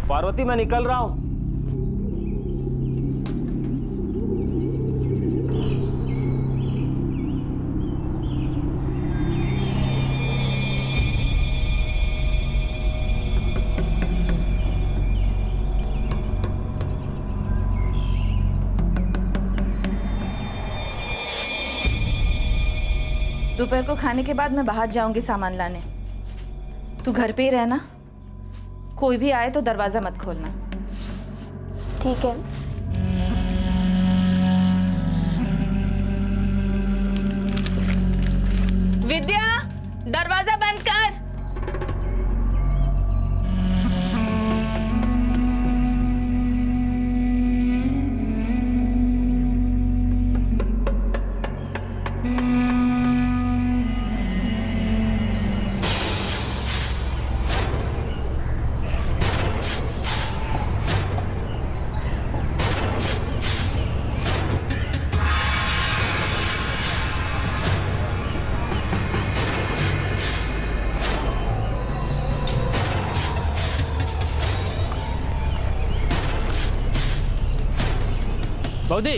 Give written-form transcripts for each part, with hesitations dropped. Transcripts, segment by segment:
पार्वती मैं निकल रहा हूं। दोपहर को खाने के बाद मैं बाहर जाऊंगी सामान लाने। तू घर पे ही रहना, कोई भी आए तो दरवाजा मत खोलना। ठीक है। विद्या, दरवाजा बंद कर। बौदी,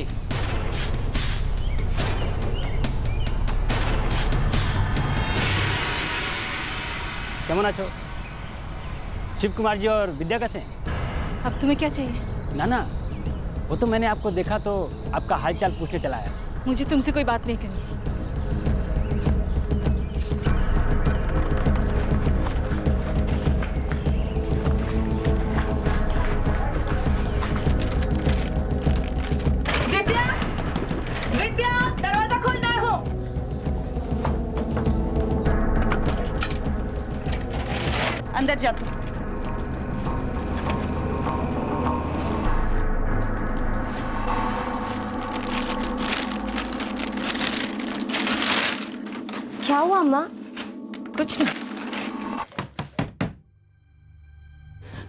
केमन आछो? शिव कुमार जी और विद्या कैसे हैं? अब तुम्हें क्या चाहिए? ना ना, वो तो मैंने आपको देखा तो आपका हालचाल पूछने चला आया। मुझे तुमसे कोई बात नहीं करनी। विद्या, विद्या, दरवाजा खोलना हो। अंदर जा तू। क्या हुआ माँ? कुछ नहीं।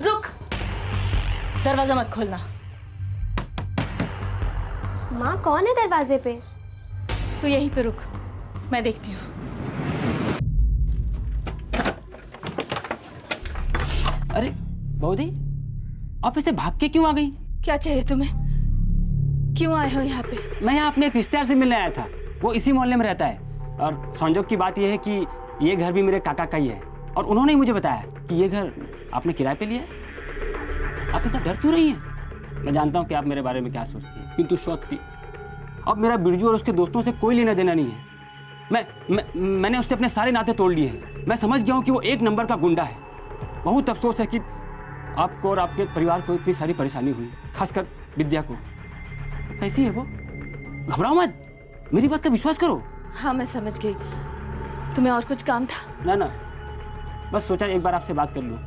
रुक, दरवाजा मत खोलना। माँ कौन है दरवाजे पे? तू यहीं पे रुक, मैं देखती हूँ। अरे बौदी, आप ऐसे भाग के क्यों आ गई? क्या चाहिए तुम्हें? क्यों आए हो यहाँ पे? मैं यहाँ अपने एक रिश्तेदार से मिलने आया था, वो इसी मोहल्ले में रहता है। और संजोग की बात यह है कि ये घर भी मेरे काका का ही है, और उन्होंने ही मुझे बताया कि ये घर आपने किराए पे लिया है। आप इतना डर क्यों रही हैं? मैं जानता हूँ कि आप मेरे बारे में क्या सोचती हैं, किंतु सोचती अब मेरा बिरजू और उसके दोस्तों से कोई लेना देना नहीं है। मैंने उससे अपने सारे नाते तोड़ लिए हैं। मैं समझ गया हूँ कि वो एक नंबर का गुंडा है। बहुत अफसोस है कि आपको और आपके परिवार को इतनी सारी परेशानी हुई, खासकर विद्या को। कैसी है वो? घबराओ मत, मेरी बात का विश्वास करो। हाँ मैं समझ गई। तुम्हें और कुछ काम था? ना ना, बस सोचा एक बार आपसे बात कर लूं।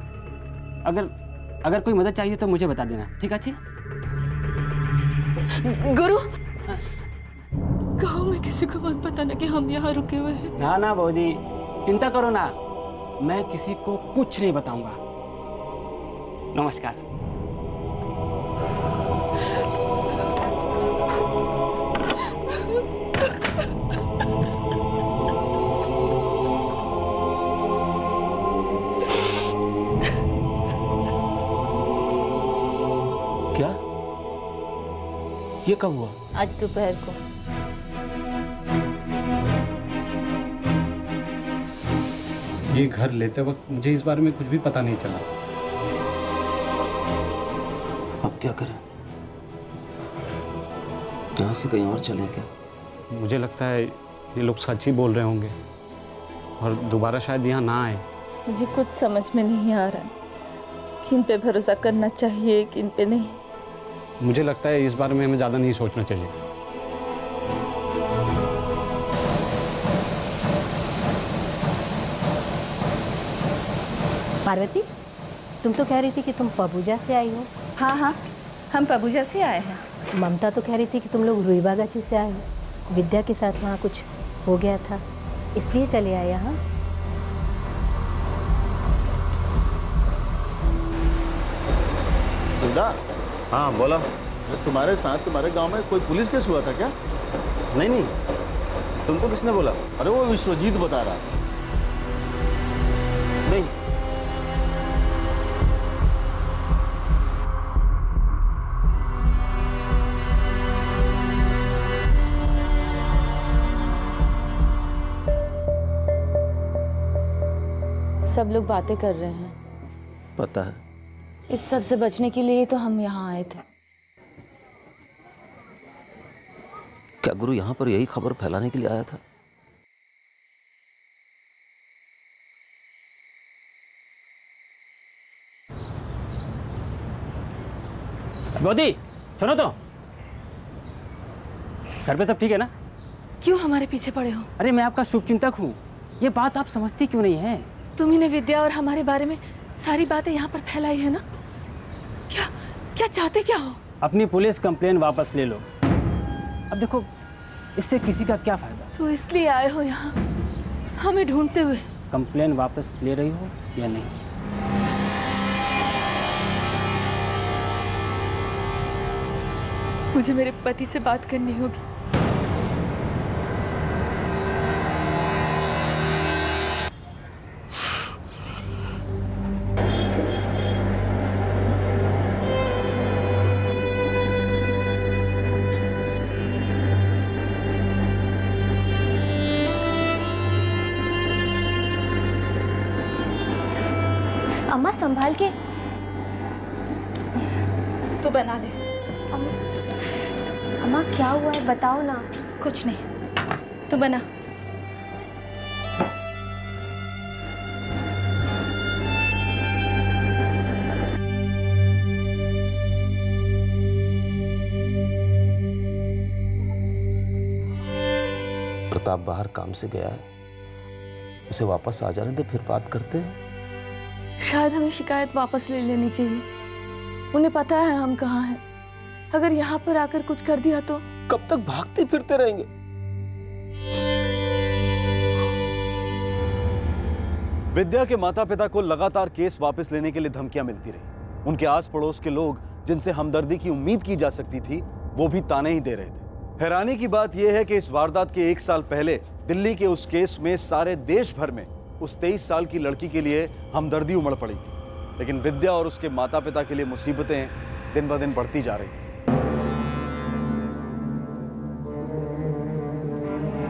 अगर कोई मदद चाहिए तो मुझे बता देना, ठीक है? अच्छी गुरु, गाँव में किसी को मत बताना कि हम यहाँ रुके हुए हैं। ना ना बौदी, चिंता करो ना, मैं किसी को कुछ नहीं बताऊंगा। नमस्कार। क्या? ये कब हुआ? आज दोपहर को। ये घर लेते वक्त मुझे इस बारे में कुछ भी पता नहीं चला। अब क्या करें? यहाँ से कहीं और चलें क्या? मुझे लगता है ये लोग सच ही बोल रहे होंगे और दोबारा शायद यहाँ ना आए। मुझे कुछ समझ में नहीं आ रहा, किन पे भरोसा करना चाहिए, किन पे नहीं। मुझे लगता है इस बारे में हमें ज़्यादा नहीं सोचना चाहिए। पार्वती, तुम तो कह रही थी कि तुम पबूजा से आई हो। हाँ हाँ, हम पबूजा से आए हैं। ममता तो कह रही थी कि तुम लोग रुईबागाची से आए हो। विद्या के साथ वहाँ कुछ हो गया था, इसलिए चले आए यहाँ। हाँ बोला। तुम्हारे साथ तुम्हारे गांव में कोई पुलिस केस हुआ था क्या? नहीं नहीं, तुमको किसने बोला? अरे वो विश्वजीत बता रहा। नहीं। सब लोग बातें कर रहे हैं। पता है। इस सब से बचने के लिए तो हम यहाँ आए थे। क्या गुरु यहाँ पर यही खबर फैलाने के लिए आया था? गोदी, सुनो तो। घर पे सब ठीक है ना? क्यों हमारे पीछे पड़े हो? अरे मैं आपका शुभचिंतक हूँ। ये बात आप समझती क्यों नहीं है? तुम्ही ने विद्या और हमारे बारे में सारी बातें यहाँ पर फैलाई है ना? क्या क्या चाहते क्या हो? अपनी पुलिस कंप्लेन वापस ले लो। अब देखो, इससे किसी का क्या फायदा? तो इसलिए आए हो यहाँ हमें ढूंढते हुए? कंप्लेन वापस ले रही हो या नहीं? मुझे मेरे पति से बात करनी होगी। अम्मा संभाल के। तू बना ले। अम्मा क्या हुआ है बताओ ना। कुछ नहीं, तू बना। प्रताप बाहर काम से गया है, उसे वापस आ जाने दे, फिर बात करते हैं। शायद हमें शिकायत वापस ले लेनी चाहिए। उन्हें पता है हम कहाँ हैं। अगर यहाँ पर आकर कुछ कर दिया तो? कब तक भागते फिरते रहेंगे? विद्या के माता पिता को लगातार केस वापस लेने के लिए धमकियां मिलती रही। उनके आस पड़ोस के लोग जिनसे हमदर्दी की उम्मीद की जा सकती थी, वो भी ताने ही दे रहे थे। हैरानी की बात यह है कि इस वारदात के 1 साल पहले दिल्ली के उस केस में सारे देश भर में उस 23 साल की लड़की के लिए हमदर्दी उमड़ पड़ी थी। लेकिन विद्या और उसके माता पिता के लिए मुसीबतें दिन ब दिन बढ़ती जा रही थी।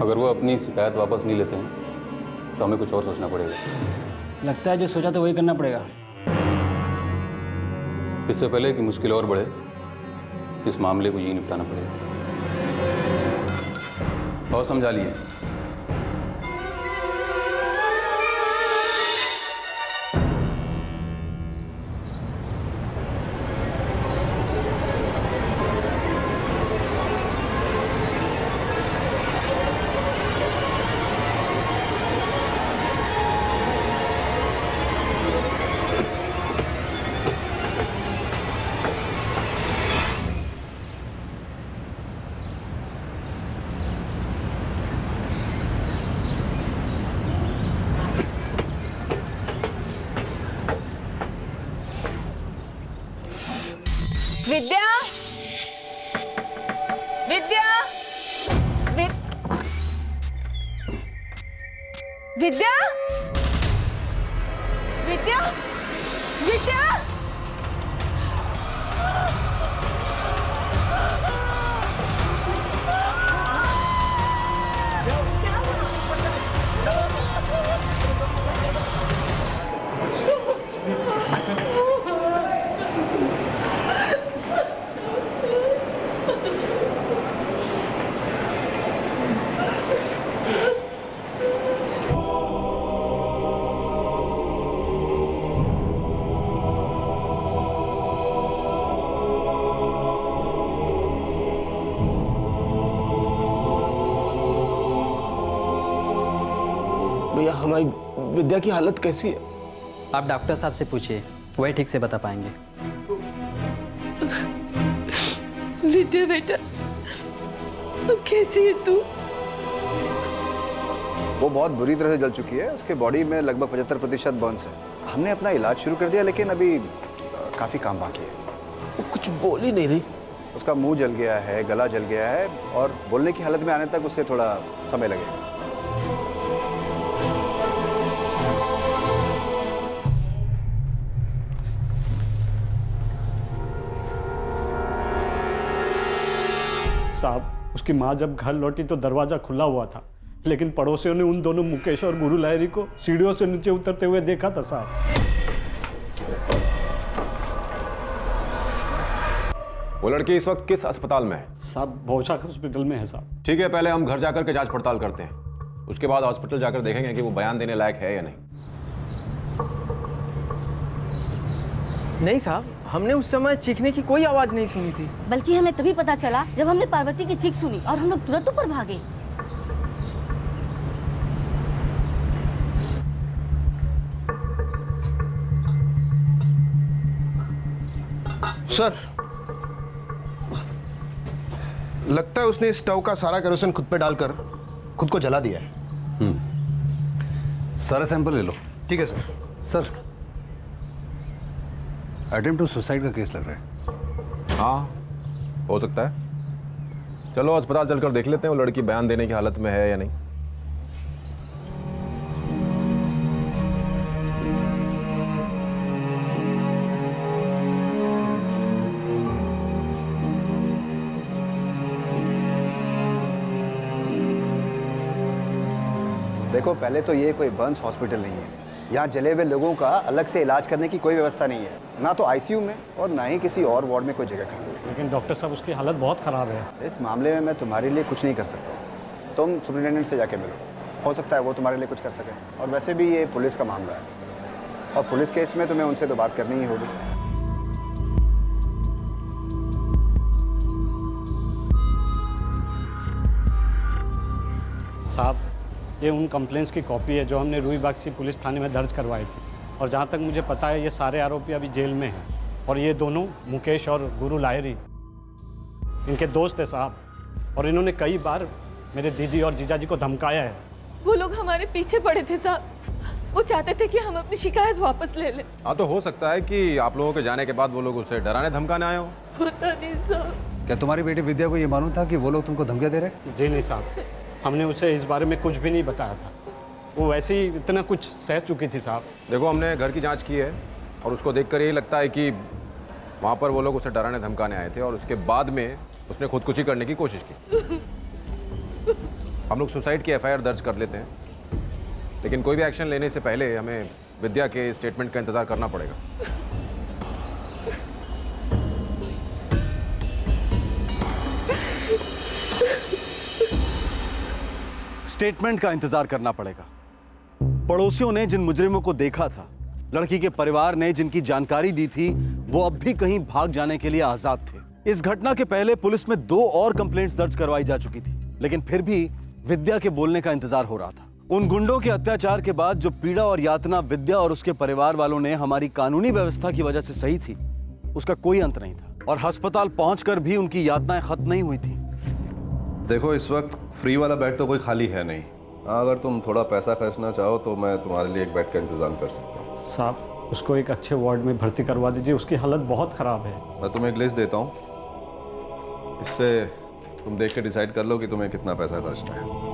अगर वो अपनी शिकायत वापस नहीं लेते हैं तो हमें कुछ और सोचना पड़ेगा। लगता है जो सोचा तो वही करना पड़ेगा। इससे पहले कि मुश्किल और बढ़े, इस मामले को यही निपटाना पड़ेगा। और समझा लिए। विद्या, विद्या, विद्या, विद्या, विद्या। भैया हमारी विद्या की हालत कैसी है? आप डॉक्टर साहब से पूछिए, वही ठीक से बता पाएंगे। विद्या बेटा, कैसी है तू? वो बहुत बुरी तरह से जल चुकी है। उसके बॉडी में लगभग 75% बर्न्स है। हमने अपना इलाज शुरू कर दिया, लेकिन अभी काफ़ी काम बाकी है। वो कुछ बोल ही नहीं रही। उसका मुंह जल गया है, गला जल गया है, और बोलने की हालत में आने तक उसे थोड़ा समय लगेगा। साहब, उसकी माँ जब घर लौटी तो दरवाज़ा खुला हुआ था। लेकिन पड़ोसियों ने उन दोनों मुकेश और गुरु लाहिरी को सीढ़ियों से नीचे उतरते हुए देखा था साहब। वो लड़की इस वक्त किस अस्पताल में है? साहब भौशाख हॉस्पिटल में है साहब। ठीक है, पहले हम घर जाकर के जांच पड़ताल करते हैं, उसके बाद हॉस्पिटल जाकर देखेंगे कि वो बयान देने लायक है या नहीं। नहीं साहब, हमने उस समय चीखने की कोई आवाज नहीं सुनी थी। बल्कि हमें तभी पता चला जब हमने पार्वती की चीख सुनी और हम लोग तुरंत ऊपर भागे। सर, लगता है उसने इस स्टोव का सारा केरोसिन खुद पे डालकर खुद को जला दिया है। सारा सैंपल ले लो। ठीक है sir. Sir, attempt to suicide का केस लग रहा है। हाँ, हो सकता है। चलो अस्पताल चलकर देख लेते हैं वो लड़की बयान देने की हालत में है या नहीं। देखो, पहले तो ये कोई बर्न्स हॉस्पिटल नहीं है। यहाँ जले हुए लोगों का अलग से इलाज करने की कोई व्यवस्था नहीं है, ना तो आईसीयू में और ना ही किसी और वार्ड में कोई जगह खाली है। लेकिन डॉक्टर साहब उसकी हालत बहुत ख़राब है। इस मामले में मैं तुम्हारे लिए कुछ नहीं कर सकता। तुम सुपरिटेंडेंट से जाके मिलो, हो सकता है वो तुम्हारे लिए कुछ कर सके। और वैसे भी ये पुलिस का मामला है और पुलिस केस में तुम्हें उनसे तो बात करनी ही होगी। साहब, ये उन कंप्लेंट्स की कॉपी है जो हमने रूईबाग पुलिस थाने में दर्ज करवाई थी, और जहाँ तक मुझे पता है ये सारे आरोपी अभी जेल में हैं। और ये दोनों मुकेश और गुरु लाहिरी इनके दोस्त है साहब, और इन्होंने कई बार मेरे दीदी और जीजाजी को धमकाया है। वो लोग हमारे पीछे पड़े थे साहब, वो चाहते थे कि हम अपनी शिकायत वापस ले लें। हाँ, तो हो सकता है कि आप लोगों के जाने के बाद वो लोग उसे डराने धमकाने आए हो। पता नहीं साहब। क्या तुम्हारी बेटी विद्या को ये मालूम था कि वो लोग तुमको धमकियां दे रहे? जी नहीं साहब, हमने उसे इस बारे में कुछ भी नहीं बताया था। वो वैसे ही इतना कुछ सह चुकी थी साहब। देखो, हमने घर की जांच की है और उसको देखकर यही लगता है कि वहाँ पर वो लोग उसे डराने धमकाने आए थे और उसके बाद में उसने खुदकुशी करने की कोशिश की। हम लोग सुसाइड की एफआईआर दर्ज कर लेते हैं, लेकिन कोई भी एक्शन लेने से पहले हमें विद्या के स्टेटमेंट का इंतजार करना पड़ेगा। स्टेटमेंट का इंतजार करना पड़ेगा। पड़ोसियों ने जिन मुजरिमों को देखा था, लड़की के परिवार ने जिनकी जानकारी दी थी, वो अब भी कहीं भाग जाने के लिए आजाद थे। इस घटना के पहले पुलिस में 2 और कंप्लेंट्स दर्ज करवाई जा चुकी थी, लेकिन फिर भी विद्या के बोलने का इंतजार हो रहा था। उन गुंडों के अत्याचार के बाद जो पीड़ा और यातना विद्या और उसके परिवार वालों ने हमारी कानूनी व्यवस्था की वजह से सही थी, उसका कोई अंत नहीं था, और अस्पताल पहुंचकर भी उनकी यातनाएं खत्म नहीं हुई थी। देखो, इस वक्त फ्री वाला बेड तो कोई खाली है नहीं। अगर तुम थोड़ा पैसा खर्चना चाहो तो मैं तुम्हारे लिए एक बेड का इंतजाम कर सकता हूँ। साहब, उसको एक अच्छे वार्ड में भर्ती करवा दीजिए, उसकी हालत बहुत ख़राब है। मैं तुम्हें एक लिस्ट देता हूँ, इससे तुम देख के डिसाइड कर लो कि तुम्हें कितना पैसा खर्चना है।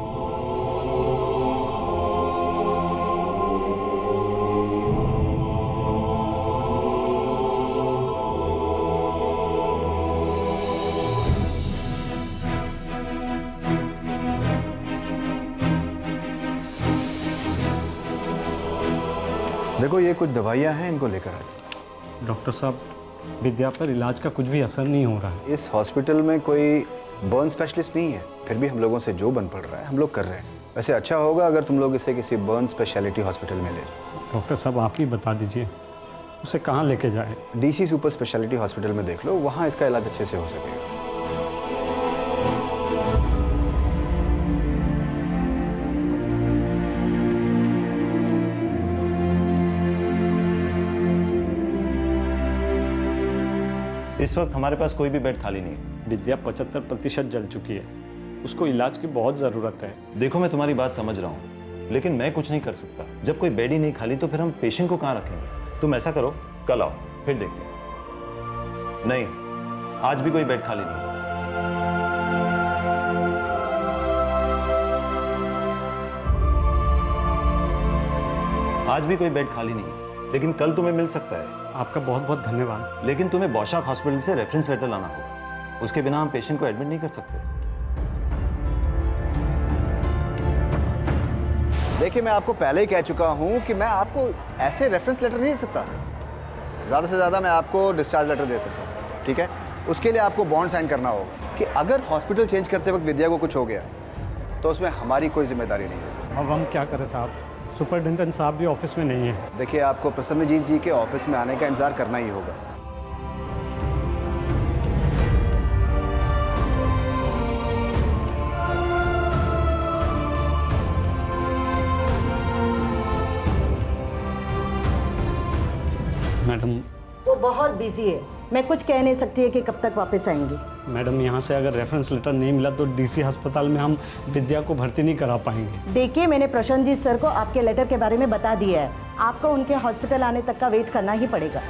देखो, ये कुछ दवाइयाँ हैं, इनको लेकर आइए। डॉक्टर साहब, विद्या पर इलाज का कुछ भी असर नहीं हो रहा है। इस हॉस्पिटल में कोई बर्न स्पेशलिस्ट नहीं है, फिर भी हम लोगों से जो बन पड़ रहा है हम लोग कर रहे हैं। वैसे अच्छा होगा अगर तुम लोग इसे किसी बर्न स्पेशलिटी हॉस्पिटल में ले जाओ। डॉक्टर साहब, आप ही बता दीजिए उसे कहाँ लेके जाए। डीसी सुपर स्पेशलिटी हॉस्पिटल में देख लो, वहाँ इसका इलाज अच्छे से हो सकेगा। इस वक्त हमारे पास कोई भी बेड खाली नहीं है। विद्या 75% जल चुकी है, उसको इलाज की बहुत ज़रूरत है। देखो, मैं तुम्हारी बात समझ रहा हूँ, लेकिन मैं कुछ नहीं कर सकता। जब कोई बेड ही नहीं खाली तो फिर हम पेशेंट को कहाँ रखेंगे? तुम ऐसा करो, कल आओ, फिर देखते हैं। नहीं, आज भी कोई बेड खाली नहीं है। आज भी कोई बेड खाली नहीं है, लेकिन कल तुम्हें मिल सकता है। आपका बहुत बहुत धन्यवाद। लेकिन तुम्हें बौशाख हॉस्पिटल से रेफरेंस लेटर लाना होगा, उसके बिना हम पेशेंट को एडमिट नहीं कर सकते। देखिए, मैं आपको पहले ही कह चुका हूँ कि मैं आपको ऐसे रेफरेंस लेटर नहीं दे सकता। ज़्यादा से ज़्यादा मैं आपको डिस्चार्ज लेटर दे सकता हूँ, ठीक है? उसके लिए आपको बॉन्ड साइन करना होगा कि अगर हॉस्पिटल चेंज करते वक्त विद्या को कुछ हो गया तो उसमें हमारी कोई जिम्मेदारी नहीं होगी। अब हम क्या करें साहब? सुपरिटेंडेंट साहब भी ऑफिस में नहीं है। देखिए, आपको प्रसन्नजीत जी के ऑफिस में आने का इंतजार करना ही होगा। मैडम, वो बहुत बिजी है, मैं कुछ कह नहीं सकती है कि कब तक वापस आएंगे। मैडम, यहाँ से अगर रेफरेंस लेटर नहीं मिला तो डीसी अस्पताल में हम विद्या को भर्ती नहीं करा पाएंगे। देखिए, मैंने प्रशांतजीत सर को आपके लेटर के बारे में बता दिया है। आपको उनके हॉस्पिटल आने तक का वेट करना ही पड़ेगा।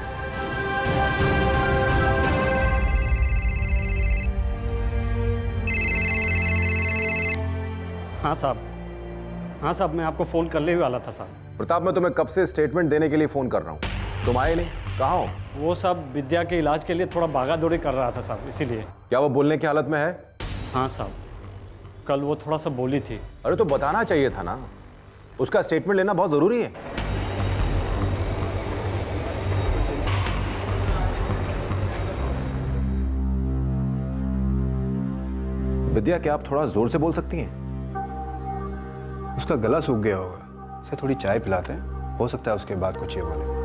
हाँ साहब, मैं आपको फ़ोन करने ही वाला था साहब। प्रताप, मैं तुम्हें कब से स्टेटमेंट देने के लिए फ़ोन कर रहा हूँ, तुम आए नहीं, कहाँ हो? वो साहब विद्या के इलाज के लिए थोड़ा भागा दौड़ी कर रहा था साहब, इसीलिए। क्या वो बोलने की हालत में है? हाँ साहब, कल वो थोड़ा सा बोली थी। अरे तो बताना चाहिए था ना, उसका स्टेटमेंट लेना बहुत ज़रूरी है। विद्या, क्या आप थोड़ा जोर से बोल सकती हैं? उसका गला सूख गया होगा, उसे थोड़ी चाय पिलाते हैं, हो सकता है उसके बाद कुछ ये बोले।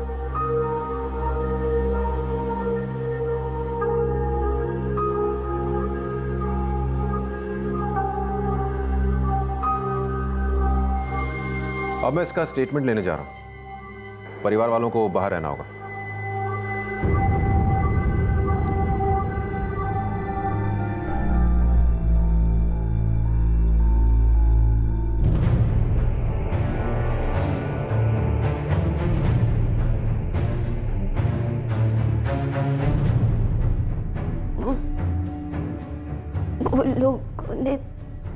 अब मैं इसका स्टेटमेंट लेने जा रहा हूं। परिवार वालों को बाहर रहना होगा। वो लोगों ने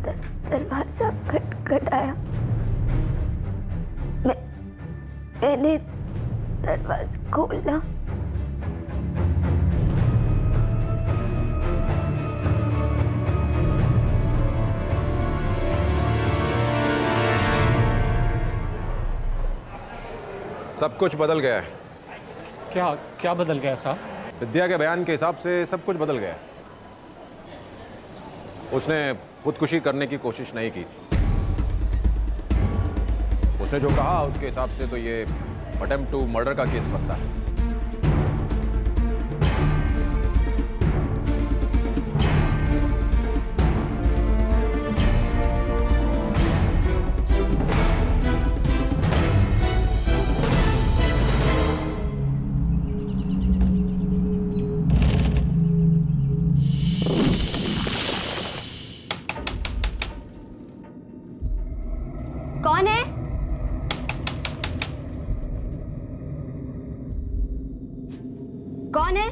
दरवाजा खटखटाया। मैंने दरवाजा खोला। सब कुछ बदल गया है। क्या बदल गया साहब? विद्या के बयान के हिसाब से सब कुछ बदल गया है। उसने खुदकुशी करने की कोशिश नहीं की थी। उसने जो कहा उसके हिसाब से तो ये अटेम्प्ट टू मर्डर का केस बनता है। कौन है? कौन है?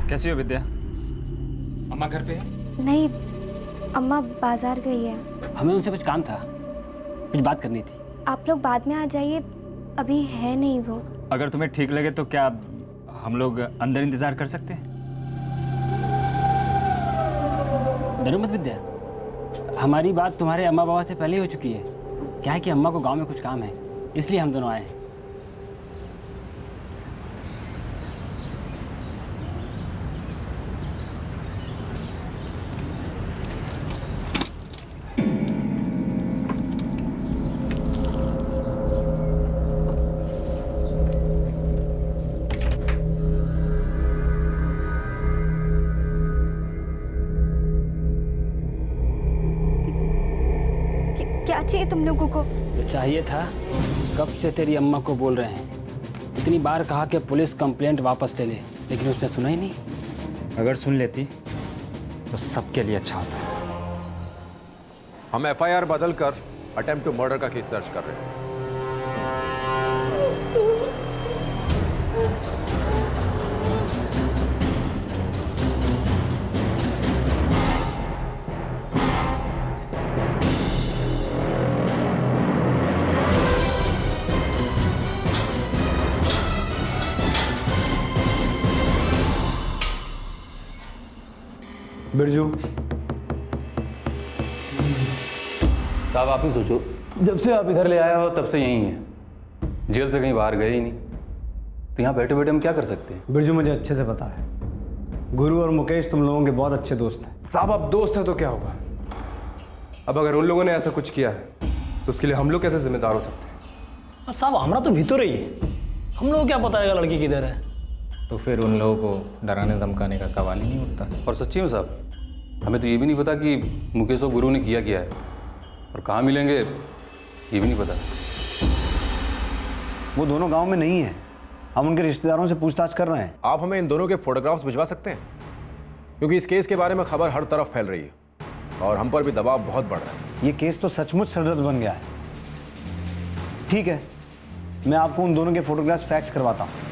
कैसी हो विद्या? अम्मा घर पे है? नहीं, अम्मा बाजार गई है। हमें उनसे कुछ काम था, कुछ बात करनी थी। आप लोग बाद में आ जाइए, अभी है नहीं वो। अगर तुम्हें ठीक लगे तो क्या हम लोग अंदर इंतजार कर सकते हैं? डरो मत विद्या, हमारी बात तुम्हारे अम्मा बाबा से पहले ही हो चुकी है। क्या है कि अम्मा को गांव में कुछ काम है, इसलिए हम दोनों आए हैं। क्या चाहिए तुम लोगों को? तो चाहिए था, कब से तेरी अम्मा को बोल रहे हैं। इतनी बार कहा कि पुलिस कंप्लेंट वापस ले ले, लेकिन उसने सुना ही नहीं। अगर सुन लेती तो सबके लिए अच्छा होता। हम एफआईआर बदल कर अटेम्प्ट टू मर्डर का केस दर्ज कर रहे हैं। बिरजू साहब आप ही सोचो, जब से आप इधर ले आए हो तब से यहीं है, जेल से कहीं बाहर गए ही नहीं, तो यहाँ बैठे बैठे हम क्या कर सकते हैं? बिरजू मुझे अच्छे से पता है, गुरु और मुकेश तुम लोगों के बहुत अच्छे दोस्त हैं। साहब आप दोस्त हैं तो क्या होगा, अब अगर उन लोगों ने ऐसा कुछ किया है तो उसके लिए हम लोग कैसे जिम्मेदार हो सकते हैं? साहब हमारा तो भीतर ही है, हम लोग क्या पता है लड़की किधर है। तो फिर उन लोगों को डराने धमकाने का सवाल ही नहीं उठता। और सच्ची में साहब, हमें तो ये भी नहीं पता कि मुकेश और गुरु ने किया क्या है, और कहाँ मिलेंगे ये भी नहीं पता। वो दोनों गांव में नहीं है, हम उनके रिश्तेदारों से पूछताछ कर रहे हैं। आप हमें इन दोनों के फोटोग्राफ्स भिजवा सकते हैं, क्योंकि इस केस के बारे में खबर हर तरफ फैल रही है और हम पर भी दबाव बहुत बढ़ रहा है। ये केस तो सचमुच सरदर्द बन गया है। ठीक है, मैं आपको उन दोनों के फोटोग्राफ्स फैक्स करवाता हूँ।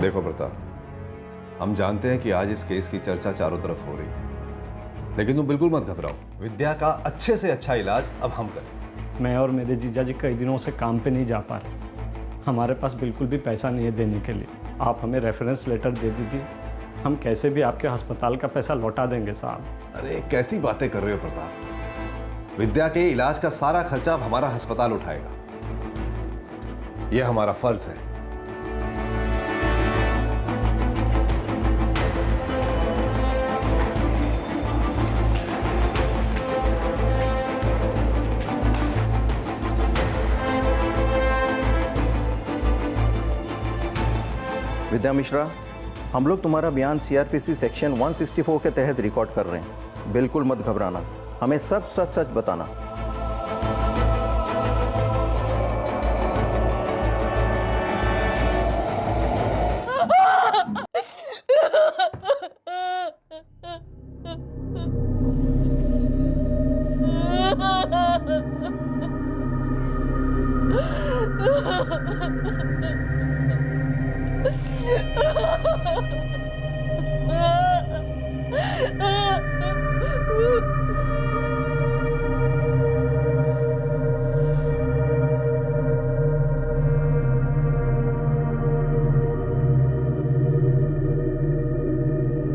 देखो प्रताप, हम जानते हैं कि आज इस केस की चर्चा चारों तरफ हो रही है, लेकिन तुम बिल्कुल मत घबराओ। विद्या का अच्छे से अच्छा इलाज अब हम करें। मैं और मेरे जीजा जी कई दिनों से काम पे नहीं जा पा रहे, हमारे पास बिल्कुल भी पैसा नहीं है देने के लिए। आप हमें रेफरेंस लेटर दे दीजिए, हम कैसे भी आपके अस्पताल का पैसा लौटा देंगे साहब। अरे कैसी बातें कर रहे हो प्रताप, विद्या के इलाज का सारा खर्चा अब हमारा अस्पताल उठाएगा, यह हमारा फर्ज है। विद्या मिश्रा, हम लोग तुम्हारा बयान सीआरपीसी सेक्शन 164 के तहत रिकॉर्ड कर रहे हैं। बिल्कुल मत घबराना, हमें सब सच सच बताना।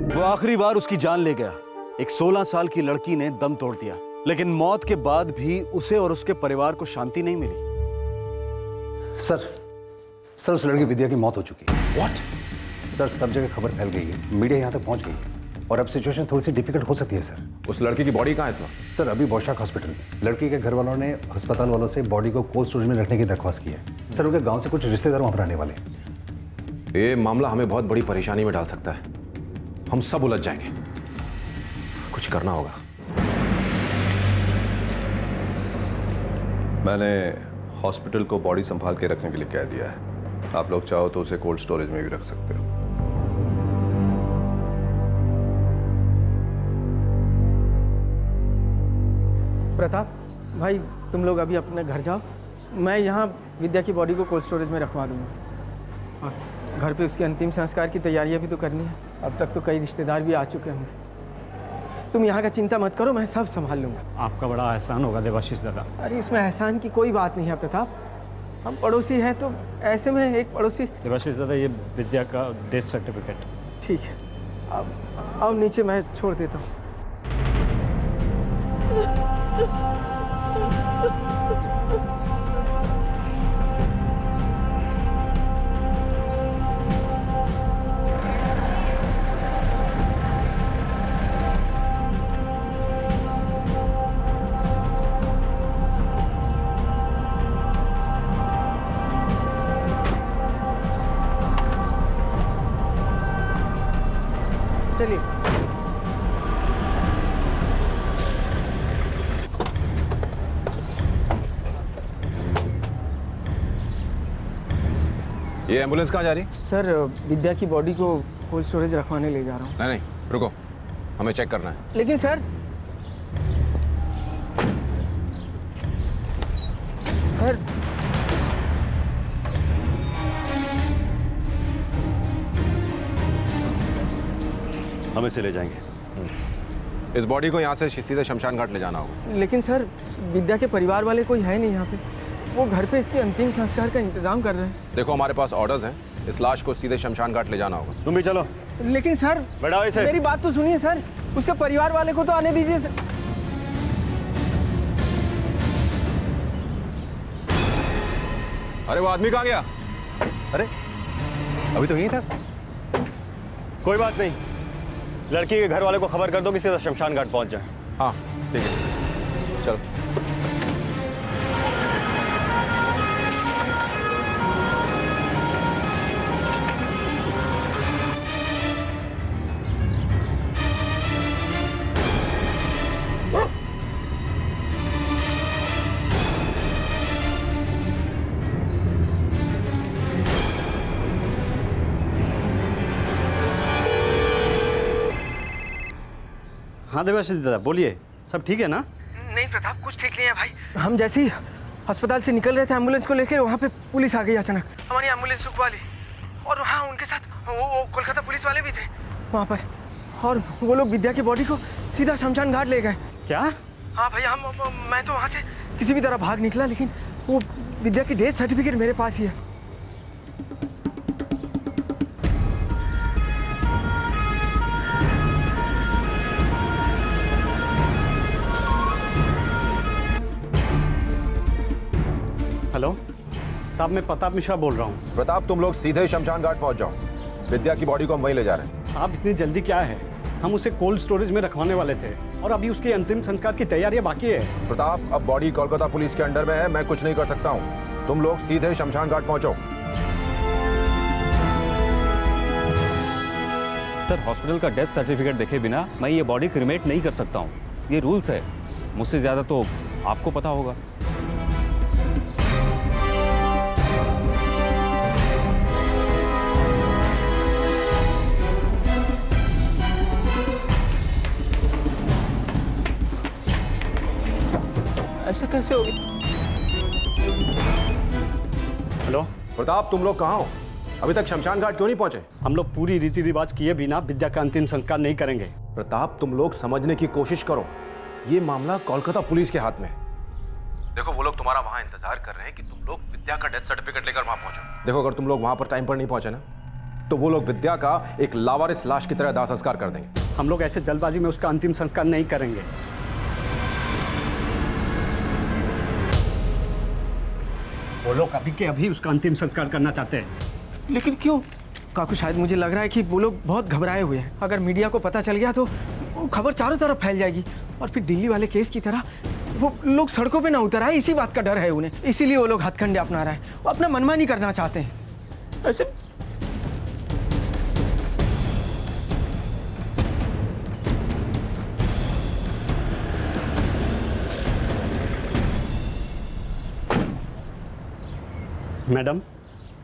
वो आखिरी बार उसकी जान ले गया। एक 16 साल की लड़की ने दम तोड़ दिया, लेकिन मौत के बाद भी उसे और उसके परिवार को शांति नहीं मिली। सर उस लड़की विद्या की मौत हो चुकी है। व्हाट? सर सब जगह खबर फैल गई है, मीडिया यहाँ तक पहुँच गई है और अब सिचुएशन थोड़ी सी डिफिकल्ट हो सकती है सर। उस लड़की की बॉडी कहाँ है इस वक्त? सर अभी बौशाक हॉस्पिटल में। लड़की के घर वालों ने अस्पताल वालों से बॉडी को कोल्ड स्टोरेज में रखने की दरख्वास्त की है। सर उनके गाँव से कुछ रिश्तेदार वहाँ पर आने वाले हैं। ये मामला हमें बहुत बड़ी परेशानी में डाल सकता है, हम सब उलझ जाएंगे, कुछ करना होगा। मैंने हॉस्पिटल को बॉडी संभाल के रखने के लिए कह दिया है, आप लोग चाहो तो उसे कोल्ड स्टोरेज में भी रख सकते हो। प्रताप भाई, तुम लोग अभी अपने घर जाओ, मैं यहाँ विद्या की बॉडी को कोल्ड स्टोरेज में रखवा दूंगा और घर पे उसके अंतिम संस्कार की तैयारियां भी तो करनी है। अब तक तो कई रिश्तेदार भी आ चुके होंगे। तुम यहाँ का चिंता मत करो, मैं सब संभाल लूंगा। आपका बड़ा एहसान होगा देवाशीष दादा। अरे इसमें एहसान की कोई बात नहीं है प्रताप, हम पड़ोसी हैं तो ऐसे में एक पड़ोसी। देवाशीष दादा, ये विद्या का डेथ सर्टिफिकेट। ठीक है, अब नीचे मैं छोड़ देता हूँ। चलिए। ये एम्बुलेंस कहाँ जा रही? सर विद्या की बॉडी को कोल्ड स्टोरेज रखवाने ले जा रहा हूँ। नहीं, रुको, हमें चेक करना है। लेकिन सर हम इसे ले जाएंगे। इस बॉडी को यहाँ से सीधे शमशान घाट ले जाना होगा। लेकिन सर विद्या के परिवार वाले कोई है नहीं यहाँ पे, वो घर पे इसके अंतिम संस्कार का इंतजाम कर रहे हैं। देखो हमारे पास ऑर्डर्स हैं, इस लाश को सीधे शमशान घाट ले जाना होगा। तुम भी चलो। लेकिन सर बढ़ाओ इसे। मेरी बात तो सुनिए सर, उसके परिवार वाले को तो आने दीजिए सर। अरे वो आदमी कहाँ गया? अरे अभी तो यहीं था। कोई बात नहीं, लड़की के घर वाले को खबर कर दो कि सीधा शमशान घाट पहुंच जाए। हाँ ठीक है, चलो। हाँ देवाशीष दादा बोलिए, सब ठीक है ना? नहीं प्रताप, कुछ ठीक नहीं है भाई। हम जैसे ही अस्पताल से निकल रहे थे एम्बुलेंस को लेकर, वहाँ पे पुलिस आ गई अचानक, हमारी एम्बुलेंस रुकवा ली। और हाँ उनके साथ वो कोलकाता पुलिस वाले भी थे वहाँ पर, और वो लोग विद्या की बॉडी को सीधा शमशान घाट ले गए। क्या? हाँ भैया, मैं तो वहाँ से किसी भी तरह भाग निकला, लेकिन वो विद्या की डेथ सर्टिफिकेट मेरे पास ही है। हेलो साहब, मैं प्रताप मिश्रा बोल रहा हूँ। प्रताप तुम लोग सीधे शमशान घाट पहुंच जाओ, विद्या की बॉडी को हम वहीं ले जा रहे हैं। साहब इतनी जल्दी क्या है, हम उसे कोल्ड स्टोरेज में रखवाने वाले थे और अभी उसके अंतिम संस्कार की तैयारियां बाकी है। प्रताप अब बॉडी कोलकाता पुलिस के अंडर में है, मैं कुछ नहीं कर सकता हूँ। तुम लोग सीधे शमशान घाट पहुंचो। सर हॉस्पिटल का डेथ सर्टिफिकेट देखे बिना मैं ये बॉडी क्रिमेट नहीं कर सकता हूँ, ये रूल्स है। मुझसे ज़्यादा तो आपको पता होगा। ऐसा कैसे हो गया? हेलो प्रताप, तुम लोग कहाँ हो? अभी तक शमशान घाट क्यों नहीं पहुंचे? हम लोग पूरी रीति रिवाज किए बिना विद्या का अंतिम संस्कार नहीं करेंगे। प्रताप तुम लोग समझने की कोशिश करो, ये मामला कोलकाता पुलिस के हाथ में है। देखो वो लोग तुम्हारा वहां इंतजार कर रहे हैं कि तुम लोग विद्या का डेथ सर्टिफिकेट लेकर वहां पहुंचो। देखो अगर तुम लोग वहां पर टाइम पर नहीं पहुंचे ना, तो वो लोग विद्या का एक लावारिस लाश की तरह दाह संस्कार कर देंगे। हम लोग ऐसे जल्दबाजी में उसका अंतिम संस्कार नहीं करेंगे। वो लोग अभी के अभी उसका अंतिम संस्कार करना चाहते हैं। लेकिन क्यों? काकू शायद मुझे लग रहा है कि वो लोग बहुत घबराए हुए हैं। अगर मीडिया को पता चल गया तो वो खबर चारों तरफ फैल जाएगी और फिर दिल्ली वाले केस की तरह वो लोग सड़कों पे ना उतर आए, इसी बात का डर है उन्हें। इसीलिए वो लोग हथकंडे अपना रहे हैं, वो अपना मनमानी करना चाहते हैं। ऐसे मैडम,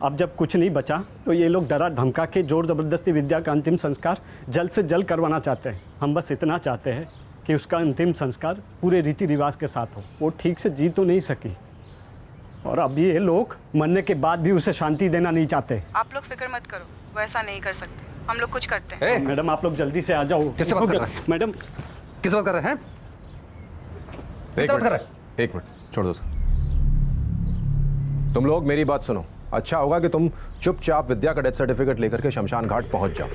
अब जब कुछ नहीं बचा तो ये लोग डरा धमका के जोर जबरदस्ती विद्या का अंतिम संस्कार जल्द से जल्द करवाना चाहते हैं। हम बस इतना चाहते हैं कि उसका अंतिम संस्कार पूरे रीति रिवाज के साथ हो। वो ठीक से जी तो नहीं सकी और अब ये लोग मरने के बाद भी उसे शांति देना नहीं चाहते। आप लोग फिक्र मत करो, वो ऐसा नहीं कर सकते, हम लोग कुछ करते हैं। मैडम आप लोग जल्दी से आ जाओ। किससे बात कर रहे हैं? मैडम किस बात कर रहे हैं? एक मिनट छोड़ दो सर। तुम लोग मेरी बात सुनो, अच्छा होगा कि तुम चुपचाप विद्या का डेथ सर्टिफिकेट लेकर के शमशान घाट पहुंच जाओ।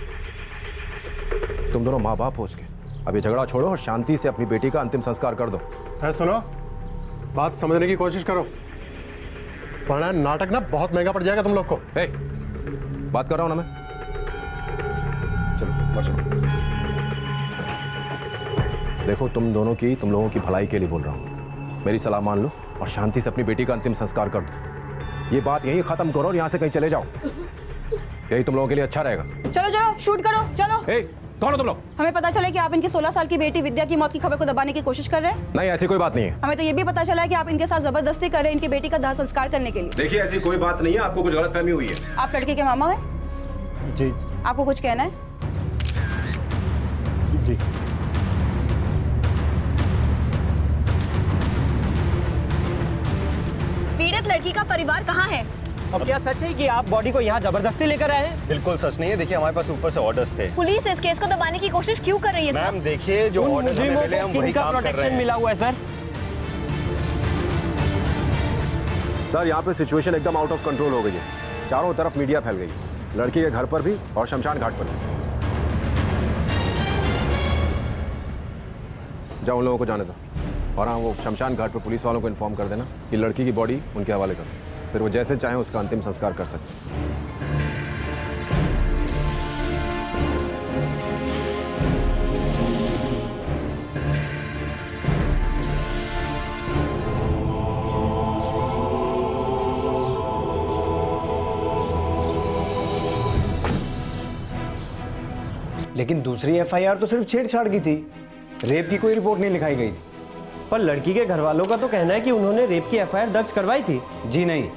तुम दोनों माँ बाप हो उसके, अभी झगड़ा छोड़ो और शांति से अपनी बेटी का अंतिम संस्कार कर दो। सुनो, बात समझने की कोशिश करो, वरना नाटक ना बहुत महंगा पड़ जाएगा तुम लोग को। बात कर रहा हूं ना मैं। चलो देखो तुम लोगों की भलाई के लिए बोल रहा हूं, मेरी सलाह मान लो और शांति से अपनी बेटी का अंतिम संस्कार कर दो। ये बात यहीं खत्म करो और यहाँ से कहीं चले जाओ, यही तुम लोगों के लिए अच्छा रहेगा। चलो चलो शूट करो, चलो। कौन हो तुम लोग? हमें पता चला कि आप इनकी 16 साल की बेटी विद्या की मौत की खबर को दबाने की कोशिश कर रहे हैं। नहीं, ऐसी कोई बात नहीं है। हमें तो ये भी पता चला है कि आप इनके साथ जबरदस्ती कर रहे हैं इनकी बेटी का दाह संस्कार करने के लिए। देखिए ऐसी कोई बात नहीं है, आपको कुछ गलतफहमी हुई है। आप लड़के के मामा हैं? जी। आपको कुछ कहना है? जी। पीड़ित लड़की का परिवार कहाँ है? और क्या सच है कि आप बॉडी को यहाँ जबरदस्ती लेकर आए हैं? बिल्कुल सच नहीं है। देखिए हमारे पास ऊपर से ऑर्डर्स थे। पुलिस इस केस को दबाने की कोशिश क्यों कर रही है? मैम देखिए जो ऑर्डर्स हमें मिले हम वही काम कर रहे प्रोटेक्शन हैं। मिला हुआ है सर। सर यहाँ पे सिचुएशन एकदम आउट ऑफ कंट्रोल हो गई है। चारों तरफ मीडिया फैल गई, लड़की के घर पर भी और शमशान घाट पर भी। जाओ उन लोगों को जाने दो, और हाँ वो शमशान घाट पर पुलिस वालों को इन्फॉर्म कर देना कि लड़की की बॉडी उनके हवाले कर दो, फिर वो जैसे चाहें उसका अंतिम संस्कार कर सकते हैं। लेकिन दूसरी एफआईआर तो सिर्फ छेड़छाड़ की थी, रेप की कोई रिपोर्ट नहीं लिखाई गई थी। पर लड़की के घर वालों का तो कहना है कि उन्होंने रेप की एफआईआर दर्ज करवाई थी। जी नहीं,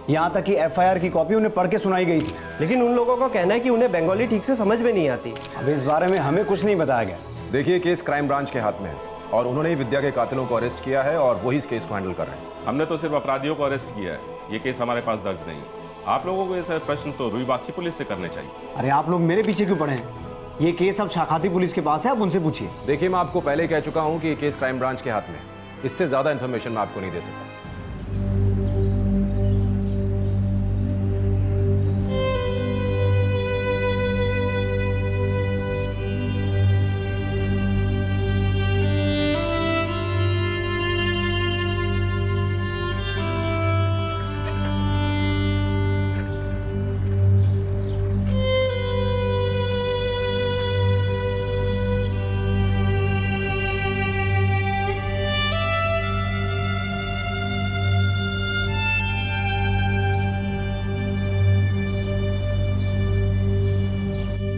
यहाँ तक कि एफआईआर की कॉपी उन्हें पढ़ के सुनाई गई थी। लेकिन उन लोगों का कहना है कि उन्हें बंगाली ठीक से समझ में नहीं आती। अब इस बारे में हमें कुछ नहीं बताया गया। देखिए केस क्राइम ब्रांच के हाथ में है और उन्होंने ही विद्या के कातिलों को अरेस्ट किया है और वही इस केस को हैंडल कर रहे हैं। हमने तो सिर्फ अपराधियों को अरेस्ट किया है, ये केस हमारे पास दर्ज नहीं। आप लोगों को ये प्रश्न तो रुईबाक्षी पुलिस से करने चाहिए। अरे आप लोग मेरे पीछे क्यों पड़े हैं? ये केस अब शाखाती पुलिस के पास है, आप उनसे पूछिए। देखिए मैं आपको पहले कह चुका हूं कि ये केस क्राइम ब्रांच के हाथ में है, इससे ज्यादा इंफॉर्मेशन मैं आपको नहीं दे सकता।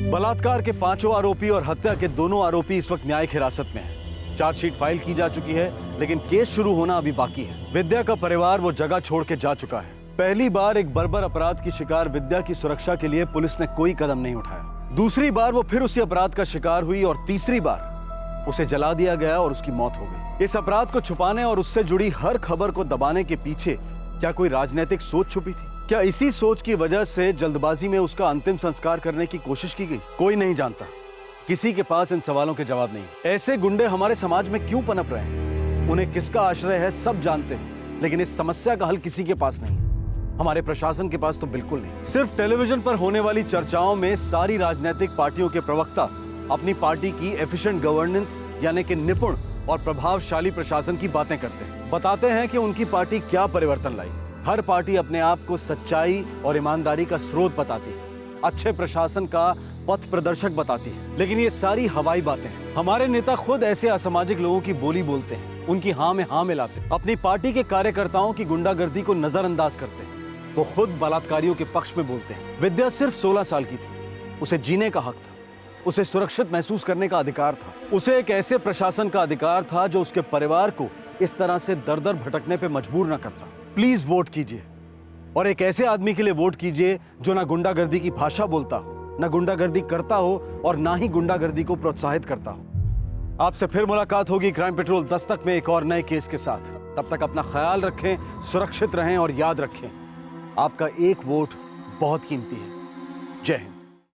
बलात्कार के 5 आरोपी और हत्या के 2 आरोपी इस वक्त न्यायिक हिरासत में हैं। चार्जशीट फाइल की जा चुकी है, लेकिन केस शुरू होना अभी बाकी है। विद्या का परिवार वो जगह छोड़ के जा चुका है। पहली बार एक बर्बर अपराध की शिकार विद्या की सुरक्षा के लिए पुलिस ने कोई कदम नहीं उठाया। दूसरी बार वो फिर उसी अपराध का शिकार हुई और तीसरी बार उसे जला दिया गया और उसकी मौत हो गई। इस अपराध को छुपाने और उससे जुड़ी हर खबर को दबाने के पीछे क्या कोई राजनीतिक सोच छुपी थी? क्या इसी सोच की वजह से जल्दबाजी में उसका अंतिम संस्कार करने की कोशिश की गई? कोई नहीं जानता, किसी के पास इन सवालों के जवाब नहीं। ऐसे गुंडे हमारे समाज में क्यों पनप रहे हैं? उन्हें किसका आश्रय है सब जानते हैं, लेकिन इस समस्या का हल किसी के पास नहीं। हमारे प्रशासन के पास तो बिल्कुल नहीं। सिर्फ टेलीविजन पर होने वाली चर्चाओं में सारी राजनीतिक पार्टियों के प्रवक्ता अपनी पार्टी की एफिशिएंट गवर्नेंस यानी कि निपुण और प्रभावशाली प्रशासन की बातें करते हैं। बताते हैं कि उनकी पार्टी क्या परिवर्तन लाई। हर पार्टी अपने आप को सच्चाई और ईमानदारी का स्रोत बताती है, अच्छे प्रशासन का पथ प्रदर्शक बताती है, लेकिन ये सारी हवाई बातें हैं। हमारे नेता खुद ऐसे असामाजिक लोगों की बोली बोलते हैं, उनकी हाँ में हाँ मिलाते हैं। अपनी पार्टी के कार्यकर्ताओं की गुंडागर्दी को नजरअंदाज करते हैं, वो खुद बलात्कारियों के पक्ष में बोलते हैं। विद्या सिर्फ 16 साल की थी, उसे जीने का हक था, उसे सुरक्षित महसूस करने का अधिकार था, उसे एक ऐसे प्रशासन का अधिकार था जो उसके परिवार को इस तरह से दर दर भटकने पे मजबूर ना करता। प्लीज वोट कीजिए और एक ऐसे आदमी के लिए वोट कीजिए जो ना गुंडागर्दी की भाषा बोलता हो, ना गुंडागर्दी करता हो और ना ही गुंडागर्दी को प्रोत्साहित करता हो। आपसे फिर मुलाकात होगी क्राइम पेट्रोल दस्तक में एक और नए केस के साथ। तब तक अपना ख्याल रखें, सुरक्षित रहें और याद रखें, आपका एक वोट बहुत कीमती है। जय हिंद।